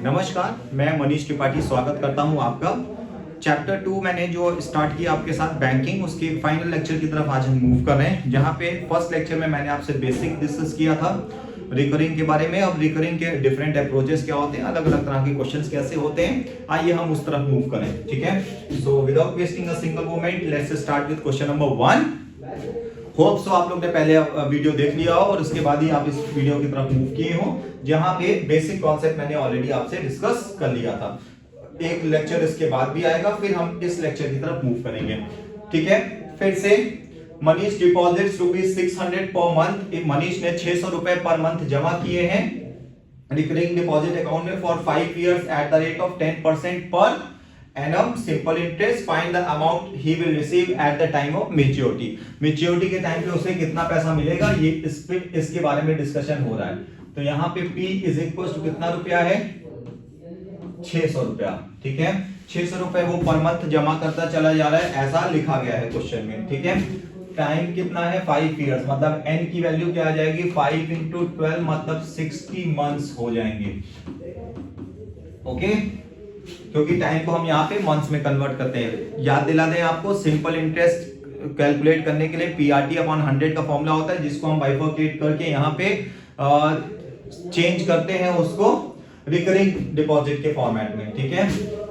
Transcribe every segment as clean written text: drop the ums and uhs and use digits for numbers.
नमस्कार, मैं मनीष त्रिपाठी स्वागत करता हूं आपका। चैप्टर 2 मैंने जो स्टार्ट किया आपके साथ बैंकिंग, उसके फाइनल लेक्चर की तरफ आज हम मूव कर रहे हैं। जहां पे फर्स्ट लेक्चर में मैंने आपसे बेसिक डिस्कस किया था रिकरिंग के बारे में। अब रिकरिंग के डिफरेंट अप्रोचेस क्या होते हैं, अलग अलग तरह के क्वेश्चंस कैसे होते हैं, आइए हम उस तरफ मूव करें। ठीक है, so without wasting a single moment let's start with question number 1। Hope so आप लोग ने पहले वीडियो देख लिया हो और उसके बाद ही आप इस वीडियो की तरफ मूव किए हो, जहां पे बेसिक कॉन्सेप्ट मैंने ऑलरेडी आपसे डिस्कस कर लिया था। एक लेक्चर इसके बाद भी आएगा, फिर हम इस लेक्चर की तरफ मूव करेंगे। ठीक है, फिर से Manish deposits ₹600 per month. Manish ने 600 रुपए पर मंथ जमा किए हैं रिकरिंग डिपॉजिट अकाउंट में for 5 years at the rate of 10% per annum simple interest. Find the amount he will receive at the time of maturity. Maturity के टाइम पे उसे कितना पैसा मिलेगा, ये इसके बारे में डिस्कशन हो रहा है। तो यहाँ पे P इज इक्वल टू कितना रुपया है, 600 रुपया। ठीक है, 600 रुपए वो पर मंथ जमा करता चला जा रहा है, ऐसा लिखा गया है क्वेश्चन में। ठीक है, टाइम कितना है 5 years, मतलब n की वैल्यू क्या आ जाएगी 5 into 12 मतलब 60 मंथ्स हो जाएंगे। ओके, क्योंकि टाइम को हम यहाँ पे मंथ्स में कन्वर्ट करते हैं। याद दिला दें आपको, सिंपल इंटरेस्ट कैलकुलेट करने के लिए पीआरटी अपॉन 100 का फॉर्मूला होता है, जिसको हम बाइफरकेट करके यहाँ पे चेंज करते हैं उसको रिकरिंग डिपॉजिट के फॉर्मेट में। ठीक है,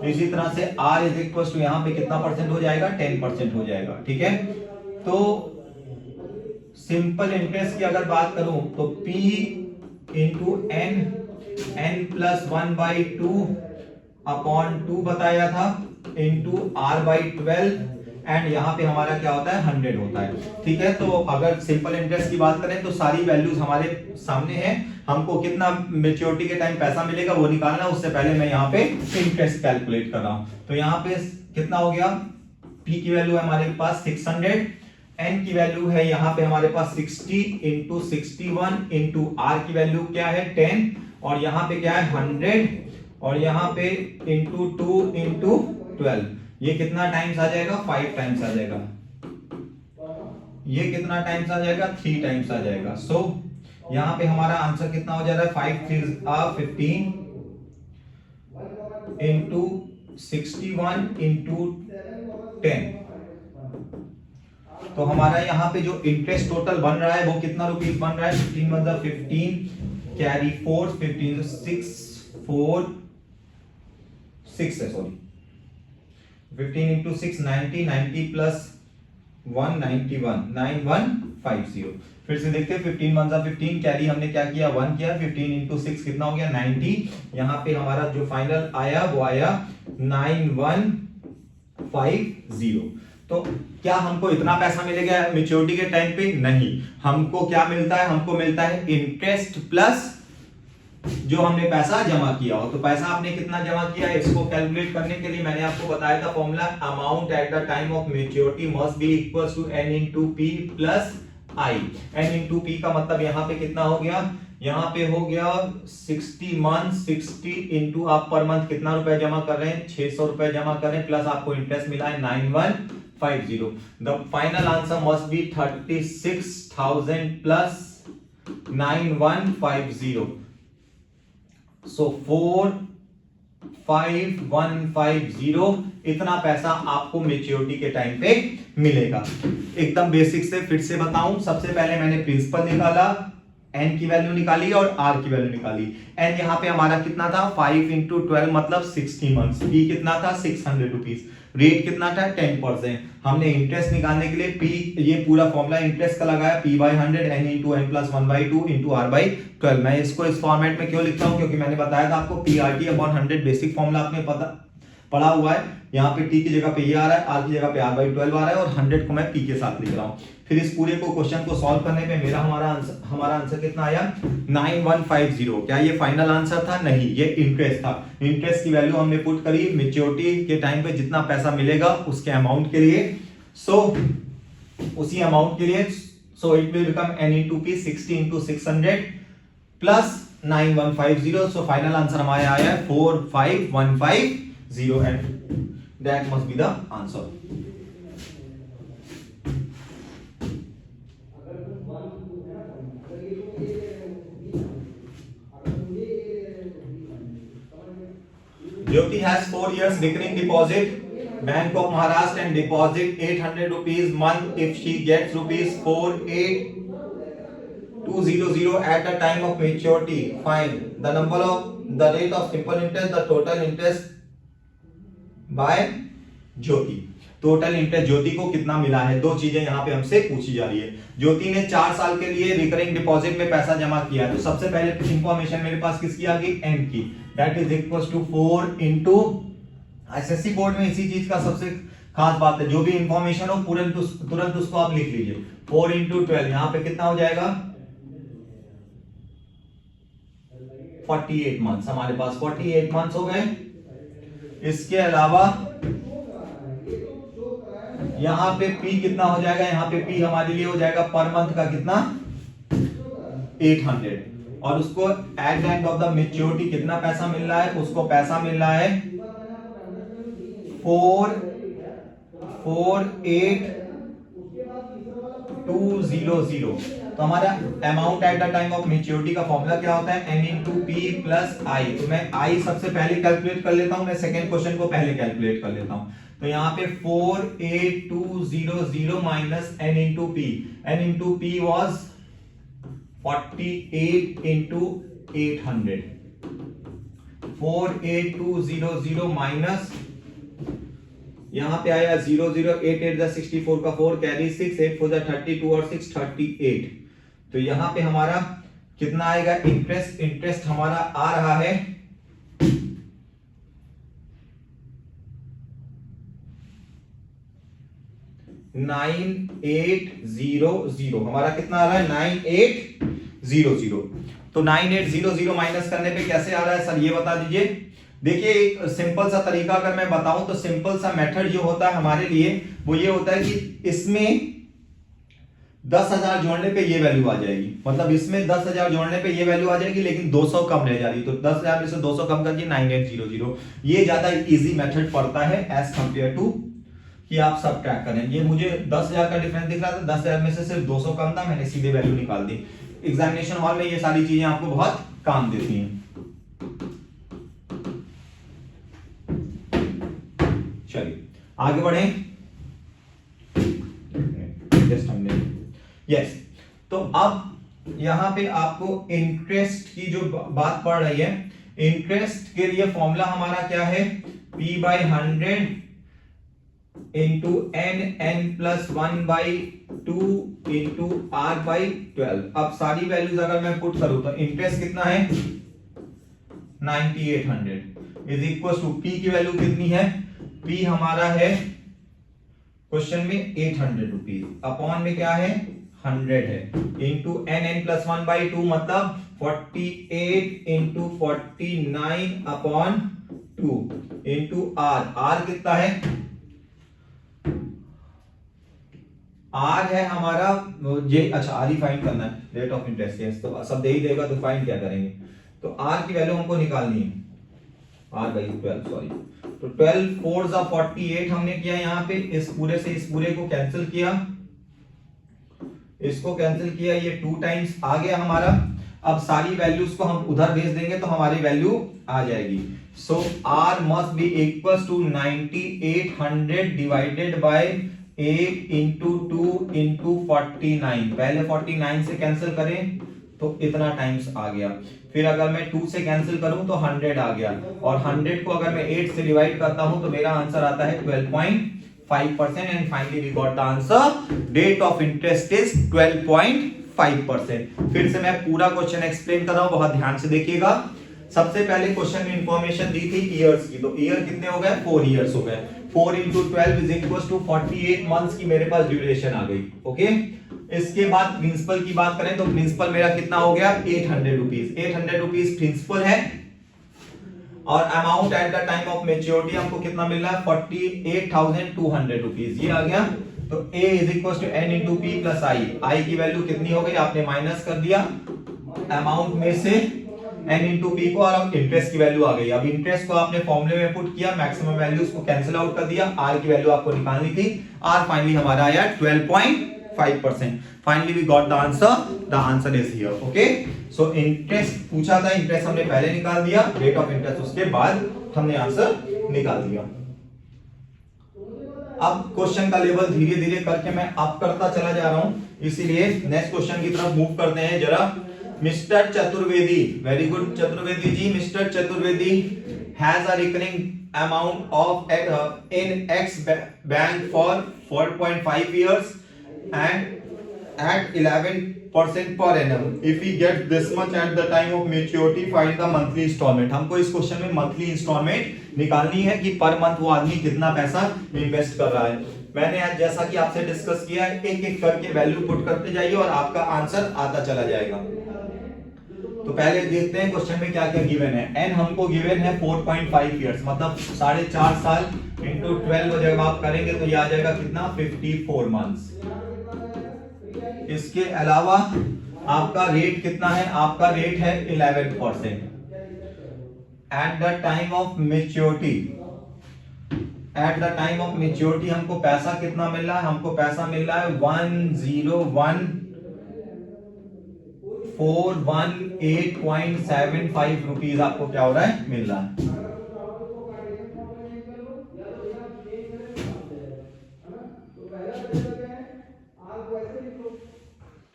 इसी तरह से R इज इक्वल टू यहाँ पे कितना परसेंट हो जाएगा, 10% हो जाएगा। ठीक है, तो सिंपल इंटरेस्ट की अगर बात करूं तो P into n plus 1/2 upon 2 बताया था इंटू R/12 एंड यहाँ पे हमारा क्या होता है 100 होता है। ठीक है, तो अगर सिंपल इंटरेस्ट की बात करें तो सारी वैल्यूज हमारे सामने हैं। हमको कितना मैच्योरिटी के टाइम पैसा मिलेगा वो निकालना, उससे पहले मैं यहाँ पे इंटरेस्ट कैलकुलेट कर रहा हूँ। तो यहाँ पे कितना हो गया, P की वैल्यू है हमारे पास 600, n की वैल्यू है यहाँ पे हमारे पास 60 इंटू 61 इंटू R की वैल्यू क्या है 10 और यहाँ पे क्या है 100 और यहाँ पे इंटू 2 इंटू 12। ये कितना टाइम्स आ जाएगा, 5 टाइम्स आ जाएगा। ये कितना टाइम्स आ जाएगा, 3 टाइम्स आ जाएगा। सो यहाँ पे हमारा आंसर कितना हो जा रहा है 5 3 15 इंटू 61 इंटू 10। तो हमारा यहाँ पे जो इंटरेस्ट टोटल बन रहा है वो कितना रुपीस बन रहा है, 15 मतलब 15 कैरी 4 15 6 4 6 है, सॉरी 15 इंटू 6 90 90 प्लस 191 9150। फिर से देखते हैं 15 1 15 कैरी हमने क्या किया 1 किया, 15 इंटू 6 कितना हो गया 90। यहाँ पे हमारा जो फाइनल आया वो आया 9150। तो क्या हमको इतना पैसा मिलेगा मैच्योरिटी के टाइम पे, नहीं। हमको क्या मिलता है, हमको मिलता है इंटरेस्ट प्लस जो हमने पैसा जमा किया हो। तो पैसा आपने कितना जमा किया है, इसको कैलकुलेट करने के लिए मैंने आपको बताया था formula, amount at the time of maturity must be equal to n into P plus I. n into P का मतलब यहाँ पे कितना हो गया, यहाँ पे हो गया 60 मंथ, 60 इंटू आप पर मंथ कितना रुपए जमा कर रहे हैं 600 रुपए जमा कर रहे हैं, प्लस आपको इंटरेस्ट मिला है 9150। The final answer must be 36,000 plus 9150। सो 45150 इतना पैसा आपको मैच्योरिटी के टाइम पे मिलेगा। एकदम बेसिक से फिर से बताऊं, सबसे पहले मैंने प्रिंसिपल निकाला, n की वैल्यू निकाली और r की वैल्यू निकाली। n यहाँ पे हमारा कितना था 5 इंटू 12 मतलब 60 मंथ्स। p कितना था 600 रुपीज। रेट कितना था 10%। हमने इंटरेस्ट निकालने के लिए p, ये पूरा फॉर्मूला इंटरेस्ट का लगाया p/100 n into n plus 1/2 into r/12। मैं इसको इस फॉर्मेट में क्यों लिखता हूँ, क्योंकि मैंने बताया था आपको पीआरटी अपॉन 100 बेसिक फॉर्मूला आपने पढ़ा हुआ है। यहाँ पे t की जगह पे ये आ रहा है, r की जगह पे r/12 आ रहा है और 100 को मैं p के साथ लिख रहा हूँ। फिर इस पूरे को क्वेश्चन को सॉल्व करने पे हमारा आंसर कितना आया 9150। क्या ये फाइनल आंसर था, नहीं, ये इंटरेस्ट था। इंटरेस्ट की वैल्यू हमने पुट करी मैच्योरिटी के टाइम पे जितना पैसा मिलेगा उसके अमाउंट के लिए। सो उसी अमाउंट के लिए so it will become n into p 60 into 600 plus 9150। So final answer हमारा आया है 45,150 and that must be the answer. Jyoti has 4 years recurring deposit, Bank of Maharashtra, and deposit 800 rupees month. If she gets rupees 48200 at the time of maturity, find the rate of simple interest, the total interest by Jyoti. Total interest Jyoti को कितना मिला है, दो चीजें यहां पे हमसे पूछी जा रही है। ज्योति ने 4 साल के लिए रिकरिंग डिपॉजिट में पैसा जमा किया है, तो सबसे पहले इंफॉर्मेशन मेरे पास किसकी आ गई, एम की, that is equal to 4 into, SSC board में इसी चीज का सबसे खास बात है, जो भी इंफॉर्मेशन हो तुरंत उसको आप लिख लीजिए। 4 इंटू 12 यहां पे कितना हो जाएगा, 48 मंथ्स, हमारे पास 48 मंथ्स हो गए। इसके अलावा यहां पे P कितना हो जाएगा, यहां पे P हमारे लिए हो जाएगा पर मंथ का कितना, 800, और उसको at the end of the maturity कितना पैसा मिल रहा है, उसको पैसा मिल रहा है 48200। तो हमारा amount at the time of maturity का फॉर्मूला क्या होता है, n इंटू पी प्लस आई। तो मैं आई सबसे पहले कैलकुलेट कर लेता हूं, मैं सेकेंड क्वेश्चन को पहले कैलकुलेट कर लेता हूं। तो यहाँ पे 48200 minus n into P, n into P was 48 into 800, 48200 minus यहां पे आया 0088 64 का 4 कैरी 6 8 4 32 और 6 38। तो यहां पे हमारा कितना आएगा इंटरेस्ट हमारा आ रहा है 9800, हमारा कितना आ रहा है 9800। तो 9800 माइनस करने पे कैसे आ रहा है सर, ये बता दीजिए। देखिए एक सिंपल सा तरीका अगर मैं बताऊं तो सिंपल सा मेथड जो होता है हमारे लिए वो ये होता है कि इसमें 10,000 जोड़ने पे ये वैल्यू आ जाएगी, मतलब इसमें 10,000 जोड़ने पे ये वैल्यू आ जाएगी, लेकिन 200 कम रह जा रही, तो 10,000 में से 200 कम कर दिए 9800। ये ज्यादा इजी मेथड पड़ता है एज कंपेयर टू कि आप सब ट्रैक करें। ये मुझे 10,000 का डिफरेंस दिख रहा था, 10,000 में से सिर्फ 200 कम था, मैंने सीधे वैल्यू निकाल दी। एग्जामिनेशन हॉल में ये सारी चीजें आपको बहुत काम देती हैं। चलिए आगे बढ़े, यस। तो अब यहां पे आपको इंटरेस्ट की जो बात पड़ रही है, इंटरेस्ट के लिए फॉर्मूला हमारा क्या है, P by 100 into n plus 1/2 into r by 12। अब सारी वैल्यूज अगर मैं पुट करूं तो इंटरेस्ट कितना है 9800 इज इक्वल टू P की वैल्यू कितनी है, P हमारा है क्वेश्चन में 800 रुपीज, अपॉन में क्या है 100 है, इंटू n प्लस 1/2 मतलब 48 इंटू 49 अपॉन 2 इंटू r कितना है, r है हमारा ये, अच्छा r ही फाइंड करना है, रेट ऑफ इंटरेस्ट। यस, तो सब दे ही देगा तो फाइंड क्या करेंगे, तो r की वैल्यू हमको निकालनी है, r बाई 12 सॉरी। तो 12 4 48 हमने किया, यहाँ पे इस पूरे से इस पूरे को कैंसिल किया, इसको कैंसिल किया, ये 2 टाइम्स आ गया हमारा। अब सारी वैल्यूज को हम उधर भेज देंगे तो हमारी वैल्यू आ जाएगी। So r must be equal to 9800 divided by 8 into 2 into 49। पहले 49 से कैंसिल करें तो इतना टाइम्स आ गया, फिर अगर मैं 2 से कैंसिल करूं तो 100 आ गया, और 100 को अगर मैं 8 से डिवाइड करता हूं तो मेरा आंसर आता है 12.5%। And finally we got the answer, rate of interest is 12.5%। फिर से मैं पूरा क्वेश्चन एक्सप्लेन कर रहा हूं, बहुत ध्यान से देखिएगा। सबसे पहले क्वेश्चन में इंफॉर्मेशन दी थी ईयर्स की, तो ईयर कितने हो गए 4 ईयर्स हो गए, 4 into 12 is equal to 48 months की मेरे पास ड्यूरेशन आ गई। ओके, इसके बाद प्रिंसिपल की बात करें तो प्रिंसिपल मेरा कितना हो गया 800 रुपीज, 800 रुपीज प्रिंसिपल है, और amount at the time of maturity हमको कितना मिल रहा है 48,200 रुपीज, ये आ गया। तो A is equal to n into P plus I, I की वैल्यू कितनी हो गई आपने माइनस कर दिया अमाउंट में से n इंटू पी को, और इंटरेस्ट की वैल्यू आ गई। अब इंटरेस्ट को आपने फॉर्मूले में पुट किया, मैक्सिमम वैल्यूज को कैंसिल आउट कर दिया, r की वैल्यू आपको निकालनी थी, r फाइनली हमारा आया 12.5%। Finally we got the answer the answer is here. Okay, so interest पूछा था, इंटरेस्ट हमने पहले निकाल दिया, रेट ऑफ इंटरेस्ट उसके बाद हमने आंसर निकाल दिया। अब क्वेश्चन का लेवल धीरे धीरे करके मैं अप करता चला जा रहा हूं, इसीलिए नेक्स्ट क्वेश्चन की तरफ मूव करते हैं जरा। Mister Chaturvedi, very good Chaturvedi ji, mister Chaturvedi has a recurring amount of in X bank for 4.5 years and at 11% per annum. If he gets this much at the time of maturity, find the monthly installment. हमको इस question में monthly instalment निकालनी है कि per month वो आदमी कितना पैसा इन्वेस्ट कर रहा है। मैंने आज जैसा कि आपसे डिस्कस किया है, एक एक करके वैल्यू पुट करते जाइए और आपका आंसर आता चला जाएगा। तो पहले देखते हैं क्वेश्चन में क्या क्या गिवन है। एन हमको गिवन है 4.5 years, मतलब 4.5 साल इंटू 12 जब आप करेंगे तो ये आ जाएगा कितना, 54 months। इसके अलावा आपका रेट कितना है, आपका रेट है 11%। Eight the time of maturity, eight the time of maturity हमको पैसा कितना मिल रहा है, हमको पैसा मिल रहा है 101,418.75 रुपीज आपको क्या हो रहा है, मिल रहा है।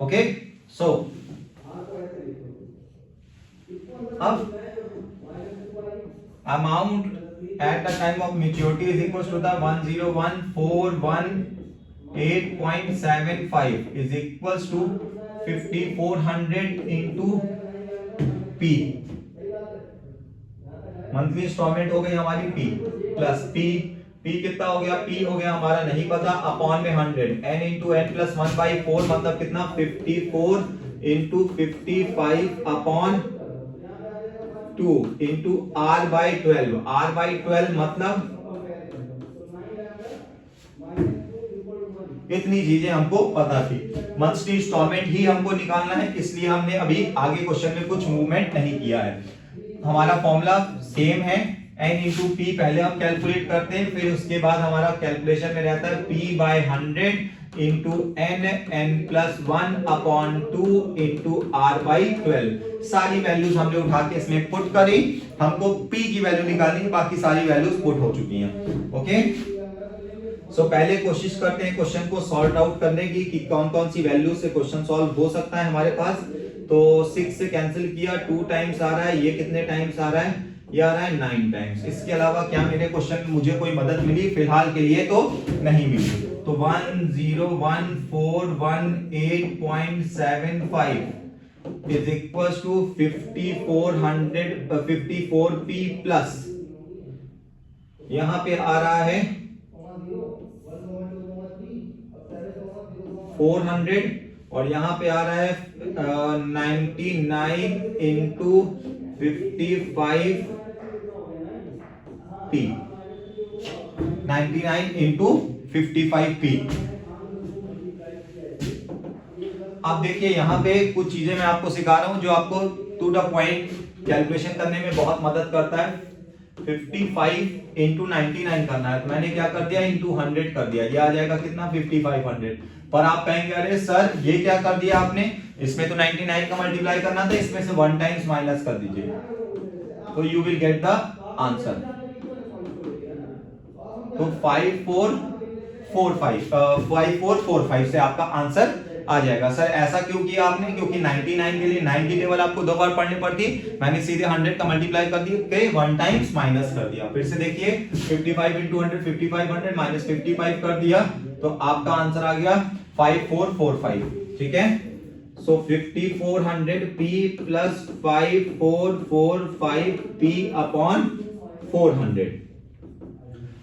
ओके, सो अब amount at the time of maturity is equal to the 101,418.75 is equal to 5400 into P. Monthly instalment हो गई हमारी पी प्लस पी, पी कितना हो गया, पी हो गया हमारा नहीं पता, अपॉन में 100, n इंटू एन प्लस 1/4 मतलब कितना 54 into 55 upon 2 into r/12, r/12 मतलब इतनी चीजें हमको पता थी। मंथली इंस्टॉलमेंट ही हमको निकालना है, इसलिए हमने अभी आगे क्वेश्चन में कुछ मूवमेंट नहीं किया है। हमारा फॉर्मूला सेम है, n इंटू पी पहले हम कैलकुलेट करते हैं, फिर उसके बाद हमारा कैलकुलेशन में रहता है p/100 into n plus 1 upon 2 into r/12। सारी वैल्यूज हमने उठा के इसमें पुट करी, हमको p की वैल्यू निकालनी है, बाकी सारी वैल्यूज पुट हो चुकी हैं। ओके, सो पहले कोशिश करते हैं क्वेश्चन को सॉल्व आउट करने की कि कौन कौन सी वैल्यू से क्वेश्चन सॉल्व हो सकता है हमारे पास। तो 6 से कैंसिल किया, 2 टाइम्स आ रहा है, ये कितने टाइम्स आ रहा है, ये आ रहा है 9 टाइम्स। इसके अलावा क्या मेरे क्वेश्चन में मुझे कोई मदद मिली, फिलहाल के लिए तो नहीं मिली। तो 101,418.75 is equal to 54p plus यहां पे आ रहा है 400 और यहां पे आ रहा है 99 इंटू 55p, 99 इंटू 55p। अब देखिए यहां पे कुछ चीजें मैं आपको सिखा रहा हूं जो आपको टू द पॉइंट कैलकुलेशन करने में बहुत मदद करता है। 55 इंटू 99 करना है, तो मैंने क्या कर दिया, इंटू 100 कर दिया, ये आ जाएगा कितना 5500। पर आप कहेंगे अरे सर ये क्या कर दिया आपने, इसमें तो 99 का मल्टीप्लाई करना था, इसमें से 1 टाइम्स माइनस कर दीजिए तो you will get the answer. तो 5445 से आपका आंसर आ जाएगा। सर ऐसा क्यों किया आपने, क्योंकि 99 के लिए 9 की टेबल आपको 2 बार पढ़नी पड़ती, मैंने सीधे 100 का मल्टीप्लाई कर दिया, 1 टाइम्स माइनस कर दिया। फिर से देखिए 55 इंटू 100 5500 माइनस 55 कर दिया, तो आपका आंसर आ गया 5445। ठीक है, सो 5400p प्लस 5445p अपॉन 400।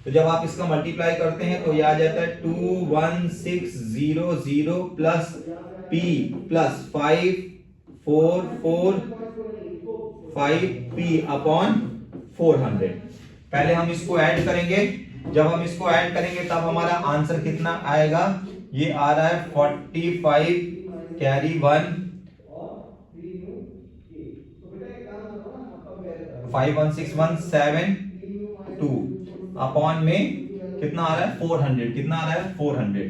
तो जब आप इसका मल्टीप्लाई करते हैं तो ये आ जाता है 21600 plus p plus 5445p upon 400। पहले हम इसको ऐड करेंगे, जब हम इसको ऐड करेंगे तब हमारा आंसर कितना आएगा, ये आ रहा है 45 कैरी 1 51617 अपॉन में कितना आ रहा है 400, कितना आ रहा है 400।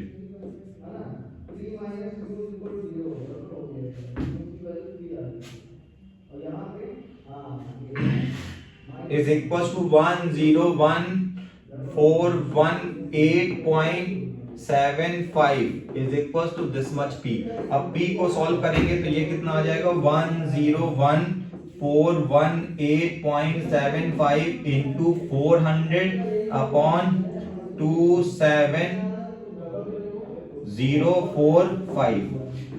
Is equal to 101,418.75 is equal to this much P. अब पी को सॉल्व करेंगे तो ये कितना आ जाएगा 101,418.75 इंटू 400 अपॉन 27045।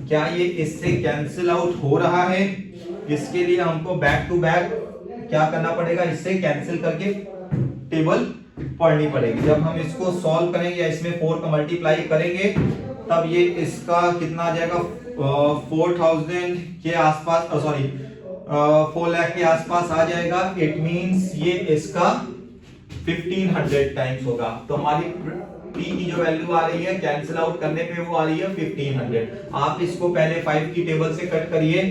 क्या ये इससे कैंसिल आउट हो रहा है? इसके लिए हमको बैक टू बैक क्या करना पड़ेगा, इससे कैंसिल करके टेबल पढ़नी पड़ेगी। जब हम इसको सॉल्व करेंगे या इसमें 4 का मल्टीप्लाई करेंगे तब ये इसका कितना आ जाएगा 4000 के आसपास, सॉरी 4 लाख के आसपास आ जाएगा। इट मींस ये इसका 1500 टाइम्स होगा। तो हमारी p की जो वैल्यू आ रही है कैंसिल आउट करने पे वो आ रही है 1500। आप इसको पहले 5 की टेबल से कट करिए,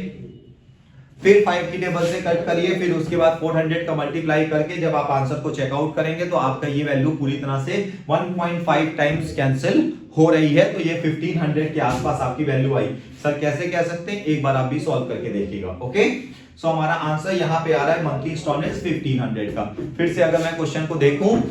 फिर 5 की टेबल से कट करिए, फिर उसके बाद 400 का मल्टीप्लाई करके जब आप आंसर को चेकआउट करेंगे तो आपका ये वैल्यू पूरी तरह से 1.5 टाइम्स कैंसिल हो रही है। तो ये 1500 के आसपास आपकी वैल्यू आई। सर कैसे कह सकते हैं, एक बार आप भी सॉल्व करके देखिएगा। ओके, सो हमारा आंसर यहाँ पे आ रहा है मंथली इंस्टॉलमेंट 1500 का। फिर से अगर मैं क्वेश्चन को देखूं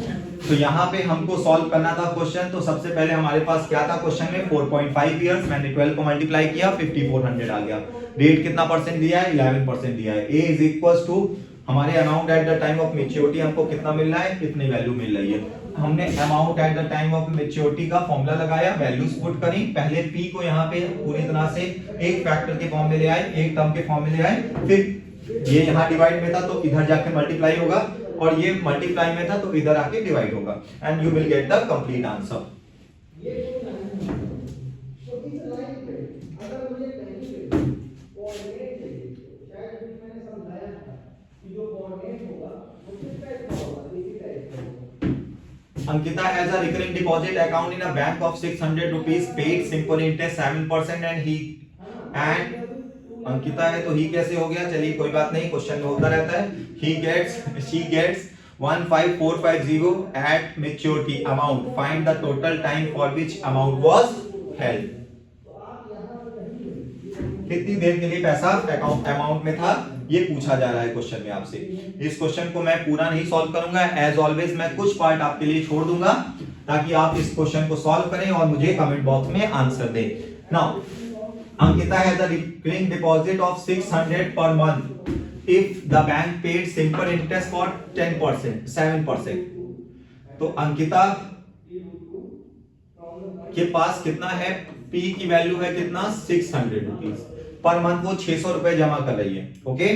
तो यहाँ पे हमको सॉल्व करना था क्वेश्चन। तो सबसे पहले हमारे पास क्या था क्वेश्चन में 4.5 इयर्स, मैंने 12 को मल्टीप्लाई किया 5400 आ गया। रेट कितना परसेंट दिया है 11% दिया है। ए इज इक्वल टू हमारे amount at the time of maturity हमको कितना मिल रहा है, इतनी वैल्यू मिल रही है। हमने amount at the time of maturity का फॉर्मूला लगाया, वैल्यूज पुट करी, पहले पी को यहाँ पे पूरी तरह से एक फैक्टर के फॉर्म में ले आए, एक टर्म के फॉर्म में ले आए, फिर ये यहाँ डिवाइड में था तो इधर जाके मल्टीप्लाई होगा, और ये मल्टीप्लाई में था तो इधर आके डिवाइड होगा, and you will get the complete answer. Ankita has a recurring deposit account in a bank of 600 rupees, paid simple interest 7%, and Ankita है तो ही कैसे हो गया, चलिए कोई बात नहीं, क्वेश्चन में होता रहता है। she gets 15450 at maturity amount, find the total time for which amount was held। कितनी देर के लिए पैसा अमाउंट में था ये पूछा जा रहा है क्वेश्चन में आपसे। इस क्वेश्चन को मैं पूरा नहीं सॉल्व करूंगा, एज ऑलवेज मैं कुछ पार्ट आपके लिए छोड़ दूंगा ताकि आप इस क्वेश्चन को सॉल्व करें और मुझे कमेंट बॉक्स में आंसर दें। Now Ankita has a recurring deposit of 600 per month if the bank paid simple interest for 10%, 7%। तो अंकिता के पास कितना है, P की वैल्यू है कितना 600 रुपीज पर मंथ, वो 600 रुपए जमा कर रही है। ओके,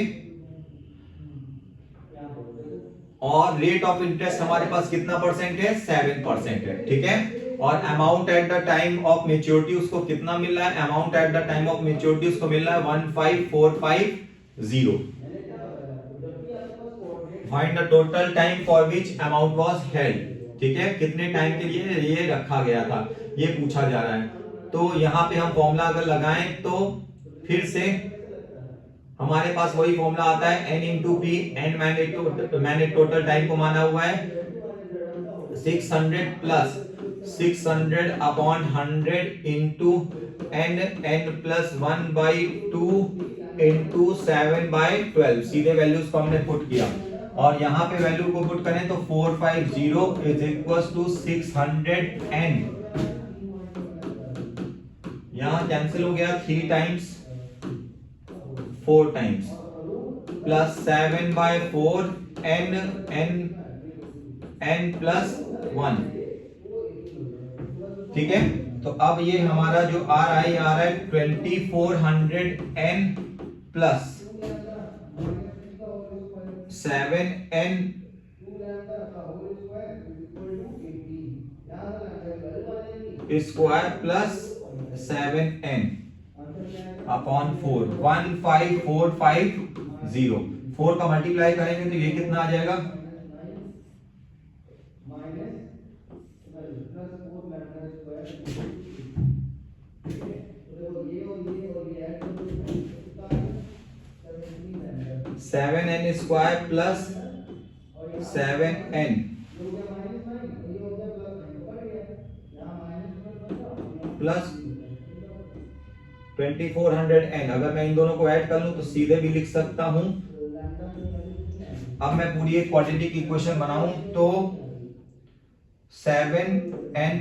और रेट ऑफ इंटरेस्ट हमारे पास कितना परसेंट है 7% है, ठीक है। और amount at the time of maturity उसको कितना मिल रहा है, amount at the time of maturity उसको मिल रहा है 15450। Find the total time for which amount was held, ठीक है, कितने टाइम के लिए ये रखा गया था ये पूछा जा रहा है। तो यहां पे हम फॉर्मूला अगर लगाएं तो फिर से हमारे पास वही फॉर्मूला आता है n इंटू पी, n मैंने टोटल टाइम को माना हुआ है 600 plus 600 upon 100 into n plus 1/2 into 7/12। सीधे वैल्यूज को हमने पुट किया और यहाँ पे वैल्यू को पुट करें तो 450 इज इक्वल टू 600n, यहाँ कैंसिल हो गया 3 times 4 times plus 7/4 n plus 1, ठीक है। तो अब ये हमारा जो आ रहा है 2400n plus 7n square plus 7n upon 4, 15450। 4 का मल्टीप्लाई करेंगे तो ये कितना आ जाएगा, seven N square plus 7n plus 2400n। अगर मैं इन दोनों को ऐड कर लूं तो सीधे भी लिख सकता हूं अब मैं पूरी एक क्वाड्रेटिक इक्वेशन बनाऊं तो 7n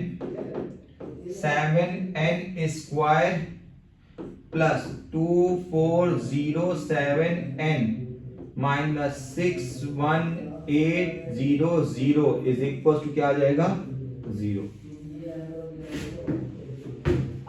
square plus 2407n minus 61800 is equal to क्या आ जाएगा 0।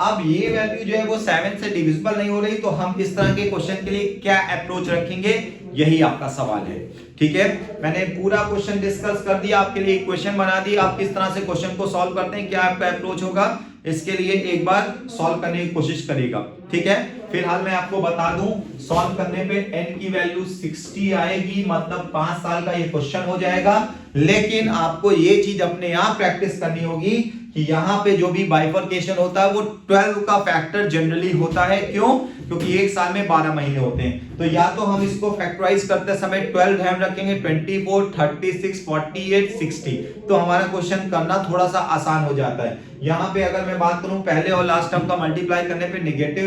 अब ये वैल्यू जो है वो 7 से डिविजिबल नहीं हो रही, तो हम इस तरह के क्वेश्चन के लिए क्या अप्रोच रखेंगे, यही आपका सवाल है। ठीक है, मैंने पूरा क्वेश्चन डिस्कस कर दिया, आपके लिए इक्वेशन बना दी। आप किस तरह से क्वेश्चन को सॉल्व करते हैं, क्या आपका अप्रोच होगा, इसके लिए एक बार सॉल्व करने की कोशिश करेगा। ठीक है, फिलहाल मैं आपको बता दूं, सॉल्व करने पे n की वैल्यू 60 आएगी, मतलब 5 साल का ये क्वेश्चन हो जाएगा। लेकिन आपको ये चीज अपने आप प्रैक्टिस करनी होगी कि यहां पे जो भी बाइफरकेशन होता है वो 12 का फैक्टर जनरली होता है। क्यों? क्योंकि एक साल में 12 महीने होते हैं। तो या तो हम इसको फैक्टराइज करते समय 12 ध्यान रखेंगे, 24, 36, 48, 60, तो हमारा क्वेश्चन करना थोड़ा सा आसान हो जाता है। यहाँ पे अगर मैं बात करूं पहले और लास्ट टर्म का मल्टीप्लाई करने पे नेगेटिव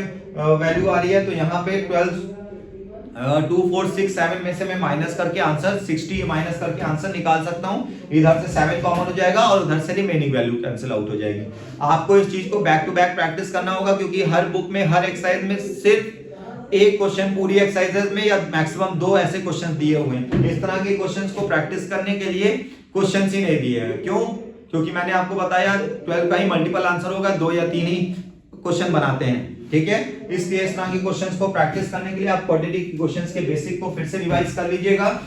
वैल्यू आ रही है, तो यहाँ पे 2, 4, 6, 7 में से मैं माइनस करके आंसर 60 माइनस करके आंसर निकाल सकता हूं। इधर से 7 कॉमन हो जाएगा और उधर से रिमेनिंग वैल्यू कैंसिल आउट हो जाएगी। आपको इस चीज को बैक टू बैक प्रैक्टिस करना होगा, क्योंकि हर बुक में हर एक्सरसाइज में सिर्फ एक क्वेश्चन पूरी एक्सरसाइजेज में या मैक्सिमम 2 ऐसे क्वेश्चन दिए हुए हैं। इस तरह के क्वेश्चंस को प्रैक्टिस करने के लिए क्वेश्चंस ही नहीं दिए हैं। क्यों? क्योंकि मैंने आपको बताया 12 का ही मल्टीपल आंसर होगा, 2 या 3 ही क्वेश्चन बनाते हैं। ठीक है, इसलिए इस तरह के क्वेश्चंस को प्रैक्टिस करने के लिए आप क्वाड्रेटिक क्वेश्चंस के बेसिक को फिर से रिवाइज कर लीजिएगा।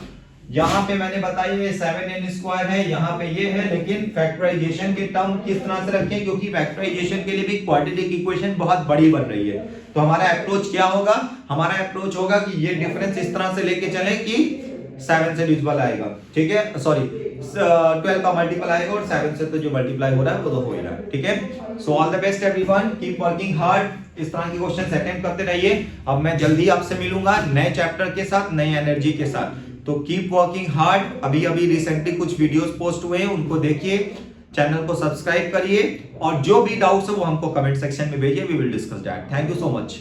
यहाँ पे मैंने बताई है 7n स्क्वायर है, यहाँ पे ये है, लेकिन फैक्टराइजेशन के टर्म किस तरह से रखें, क्योंकि फैक्टराइजेशन के लिए भी क्वाड्रेटिक इक्वेशन बहुत बड़ी बन रही है। तो हमारा अप्रोच क्या होगा? हमारा अप्रोच होगा कि ये डिफरेंस इस तरह से लेके चले कि 7 से डिविजिबल आएगा। ठीक है, सॉरी 12 का मल्टीपल आएगा और 7 से तो जो मल्टीप्लाई हो रहा है वो तो हो ही रहा है। ठीक है, so all the best everyone, keep working hard, इस तरह के क्वेश्चंस अटेम्प्ट करते रहिए। अब मैं जल्दी आपसे मिलूंगा नए चैप्टर के साथ, नई एनर्जी के साथ। तो कीप वर्किंग हार्ड। अभी रिसेंटली कुछ वीडियोस पोस्ट हुए हैं, उनको देखिए, चैनल को सब्सक्राइब करिए और जो भी डाउट्स है वो हमको कमेंट सेक्शन में भेजिए, we will discuss that. Thank you so much.